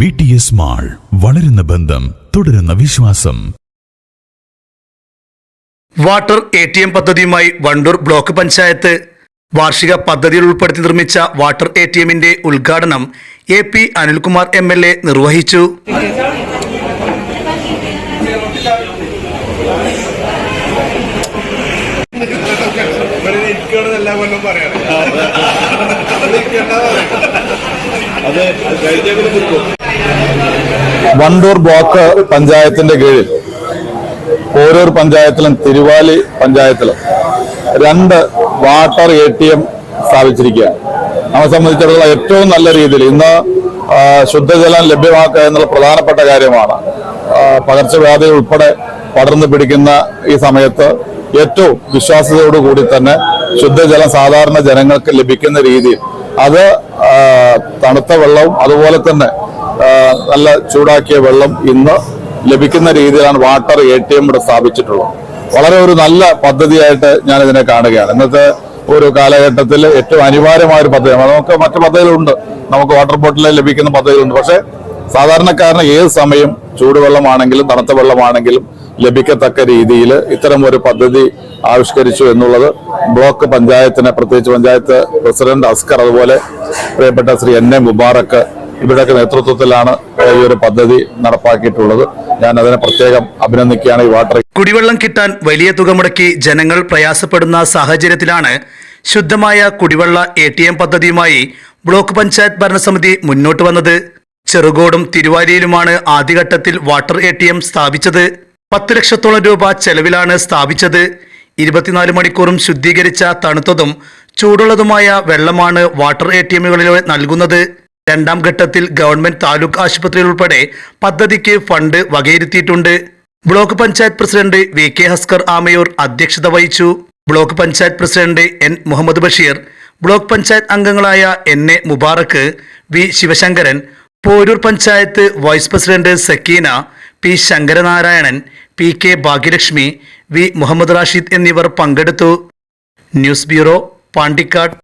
VTS mall, വളരുന്ന ബന്ധം, തുടരുന്ന വിശ്വാസം. വാട്ടർ ATM പദ്ധതിയുമായി വണ്ടൂർ ബ്ലോക്ക് പഞ്ചായത്ത് വാർഷിക പദ്ധതിയിൽ ഉൾപ്പെടുത്തി നിർമ്മിച്ച വാട്ടർ ATMന്റെ ഉദ്ഘാടനം AP അനിൽകുമാർ MLA നിർവഹിച്ചു. വണ്ടൂർ ബ്ലോക്ക് പഞ്ചായത്തിന്റെ കീഴിൽ ഓരോ പഞ്ചായത്തിലും തിരുവാലി പഞ്ചായത്തിലും 2 വാട്ടർ ATM സ്ഥാപിച്ചിരിക്കുകയാണ്. നമ്മെ സംബന്ധിച്ചിടത്തോളം ഏറ്റവും നല്ല രീതിയിൽ ഇന്ന് ശുദ്ധജലം ലഭ്യമാക്കുക എന്നുള്ള പ്രധാനപ്പെട്ട കാര്യമാണ്. പകർച്ചവ്യാധി ഉൾപ്പെടെ പടർന്നു പിടിക്കുന്ന ഈ സമയത്ത് ഏറ്റവും വിശ്വാസ്യതയോടുകൂടി തന്നെ ശുദ്ധജലം സാധാരണ ജനങ്ങൾക്ക് ലഭിക്കുന്ന രീതിയിൽ അത് തണുത്ത വെള്ളവും അതുപോലെ തന്നെ നല്ല ചൂടാക്കിയ വെള്ളം ഇന്ന് ലഭിക്കുന്ന രീതിയിലാണ് വാട്ടർ ATM ഇവിടെ സ്ഥാപിച്ചിട്ടുള്ളത്. വളരെ ഒരു നല്ല പദ്ധതിയായിട്ട് ഞാൻ ഇതിനെ കാണുകയാണ്. ഇന്നത്തെ ഒരു കാലഘട്ടത്തിൽ ഏറ്റവും അനിവാര്യമായ ഒരു പദ്ധതിയാണ്. നമുക്ക് മറ്റു പദ്ധതികളുണ്ട്, നമുക്ക് വാട്ടർ ബോട്ടിൽ ലഭിക്കുന്ന പദ്ധതികളുണ്ട്. പക്ഷേ സാധാരണക്കാരന് ഏത് സമയം ചൂടുവെള്ളമാണെങ്കിലും തണുത്ത വെള്ളമാണെങ്കിലും ലഭിക്കത്തക്ക രീതിയിൽ ഇത്തരം ഒരു പദ്ധതി ആവിഷ്കരിച്ചു എന്നുള്ളത് ബ്ലോക്ക് പഞ്ചായത്തിന്, പ്രത്യേകിച്ച് പഞ്ചായത്ത് പ്രസിഡന്റ് അസ്കർ, അതുപോലെ പ്രിയപ്പെട്ട ശ്രീ NA മുബാറക്ക് ഇവരുടെയൊക്കെ നേതൃത്വത്തിലാണ് ഈ ഒരു പദ്ധതി നടപ്പാക്കിയിട്ടുള്ളത്. ഞാൻ അതിനെ പ്രത്യേകം അഭിനന്ദിക്കുകയാണ്. ഈ വാട്ടർ കുടിവെള്ളം കിട്ടാൻ വലിയ തുക മുടക്കി ജനങ്ങൾ പ്രയാസപ്പെടുന്ന സാഹചര്യത്തിലാണ് ശുദ്ധമായ കുടിവെള്ള ATM പദ്ധതിയുമായി ബ്ലോക്ക് പഞ്ചായത്ത് ഭരണസമിതി മുന്നോട്ട് വന്നത്. ചെറുകോടും തിരുവാലിയിലുമാണ് ആദ്യഘട്ടത്തിൽ വാട്ടർ ATM സ്ഥാപിച്ചത്. 10 ലക്ഷത്തോളം രൂപ ചെലവിലാണ് സ്ഥാപിച്ചത്. 24 മണിക്കൂറും ശുദ്ധീകരിച്ച തണുത്തതും ചൂടുള്ളതുമായ വെള്ളമാണ് വാട്ടർ ATMകളിൽ നൽകുന്നത്. 2ാം ഘട്ടത്തിൽ ഗവൺമെന്റ് താലൂക്ക് ആശുപത്രിയിൽ ഉൾപ്പെടെ പദ്ധതിക്ക് ഫണ്ട് വകയിരുത്തിയിട്ടുണ്ട്. Block panchayat president VK Haskar Amayur അധ്യക്ഷത വഹിച്ചു. Block panchayat president N Muhammad Basheer, block panchayat അംഗങ്ങളായ NA Mubarak, V Sivasankaran, Porur panchayat vice president Sakeena, P Sankaranarayanan, PK Bhagyalakshmi, V Muhammad Rashid എന്നിവർ പങ്കെടുത്തു. News bureau, Pandikkad.